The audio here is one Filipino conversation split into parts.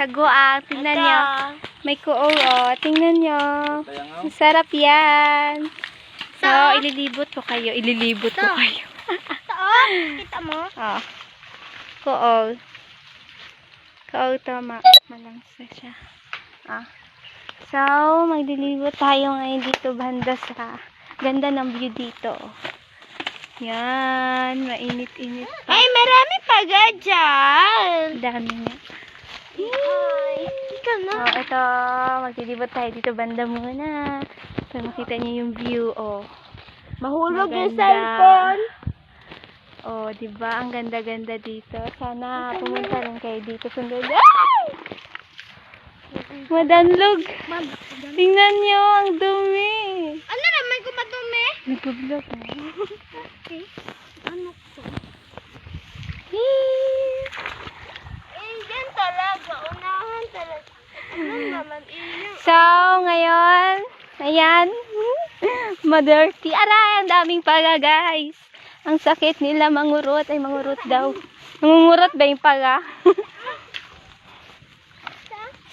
Saguang. Tingnan nyo. May kuong, oh. Tingnan nyo. Masarap yan. So, ililibot ko kayo. Ililibot ko kayo. Kita mo? Oh. Kuong. Kuong to, malangsa siya. Ah. So, maglilibot tayo ngayon dito banda sa ganda ng view dito. Yan, mainit-init pa. Ay, marami pa dyan. Dami nga. Ikaw na. Oh, ito, maglilibot tayo dito banda muna. Para makita niyo yung view, oh. Mahulog yung Maganda. cellphone. Oh, 'di ba? Ang ganda-ganda dito. Sana pumunta rin kayo dito sunod. Ay! Madanlog. Tingnan niyo, ang dumi. Ano naman kung madumi? Nag-vlog na. Okay. Ano to? Indian talaga. Unahan talaga. Ano naman inyong? So, ngayon, ayan, madirty. Aray, ang daming paga, guys. Ang sakit nila mangurot. Ay, mangurot daw. Mangungurot ba yung paga?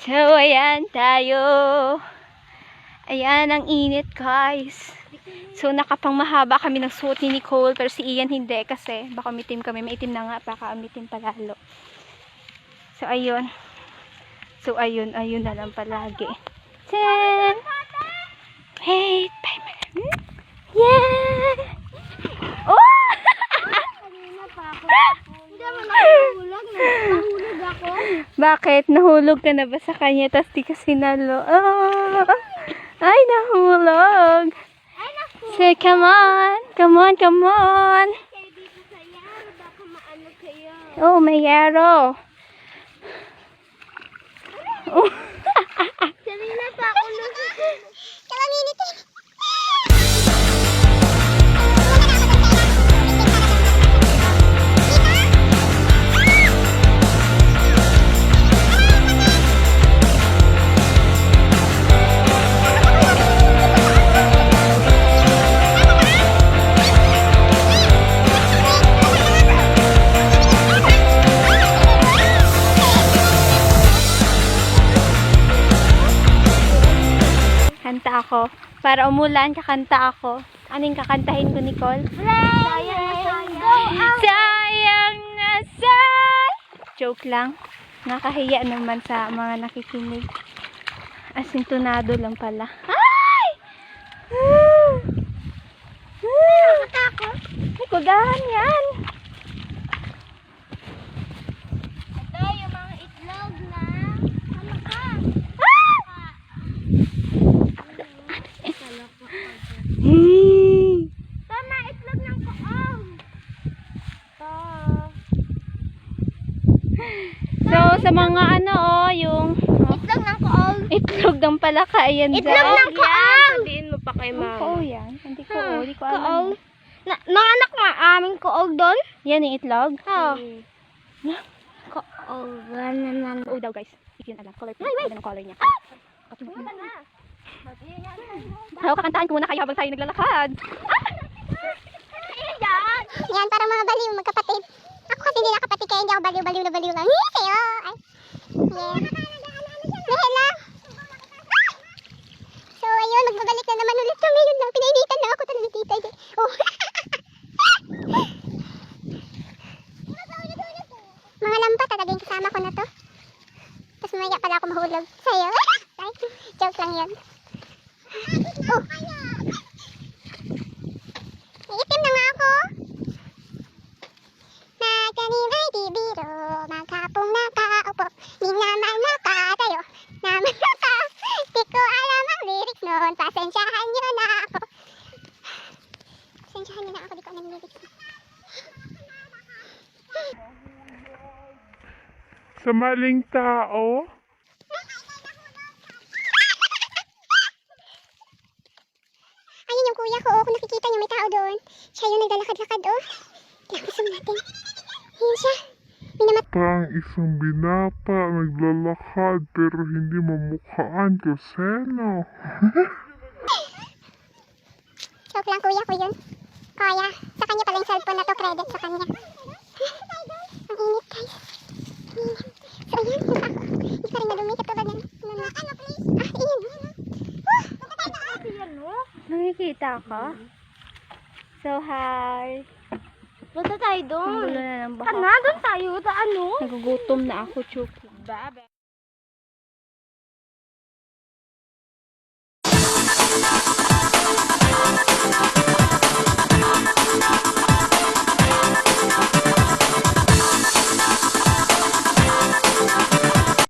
So, ayan tayo. Ayan, ang init, guys. So, nakapang mahaba kami ng suot ni Nicole, pero si Ian hindi kasi baka umitim kami. Maitim na nga, baka umitim palalo. So, ayun. So, ayun na lang palagi. Ten! Wait, bye, yeah! Oh! Kanina pa ako. Hindi mo nahulog. Nahulog ako. Bakit? Nahulog ka na ba sa kanya? Tapos di ka sinalo. Oh! Ay, nahulog! Ay, naku. Say, come on! Come on, come on! Kayo dito sa yaro. Baka maano kayo. Oh, may yaro. Oh. Kanina pa ako nasusunod. Kalanginit eh. Kanta ako. Para umulan, kakanta ako. Anong kakantahin ko, Nicole? Sayang na Joke lang. Nakahiya naman sa mga nakikinig. Asintunado lang pala. Ay! Takot. Kudahan yan. Ito yung mga itlog na. Ano ka? Tama, itlog ng kaong. So, sa mga ano, oh, yung Itlog ng kaong. itlog ng palaka, ayan Itlog ng kaong. Sabihin mo pa kay Ang mama. kaong yan. Hindi ko, hindi ko Kaong. alam. Nanganak nga aming kaong doon. Yan yung itlog? Oo. Kaong. Nanan. Oo daw, guys. Hindi ko alam. Color pink. Ano yung color niya? Ako, kakantaan ko muna kayo habang tayo naglalakad. Yan, para mga baliw, magkapatid. Ako kasi hindi nakapatid kaya hindi ako baliw na baliw lang. Sayo! Ay. Yeah. Dahil lang. So, ayun, magbabalik na naman ulit kami. Yun lang, pinainitan na ako talaga tita. Oh. Mga lampa talaga yung kasama ko na to. Tapos mamaya pala ako mahulog. Sayo! Ay, joke lang yun. Oh. Itim na nga ako. Magkanibay di biro, magkapong nakaupo, di naman nakatayo, naman naka, di ko alam ang lyrics noon, pasensyahan nyo na ako. Pasensyahan nyo na ako, di ko alam ang lyrics noon. Sa maling tao? Ayun yung kuya ko, kung nakikita nyo may tao doon, siya yung naglalakad-lakad, oh. Lapisan natin. Ayun siya. May namat. Parang isang binata naglalakad pero hindi mamukhaan ko seno. Joke lang kuya ko yun. Kaya, sa kanya pala yung cellphone na to, credit sa kanya. Ang init guys. Ang init. So ayan, yung ako. Hindi pa rin Nakikita ka? So, hi. Punta tayo Ang doon. gulo na ng baha. Doon tayo. Ano? Nagugutom na ako, Chucky.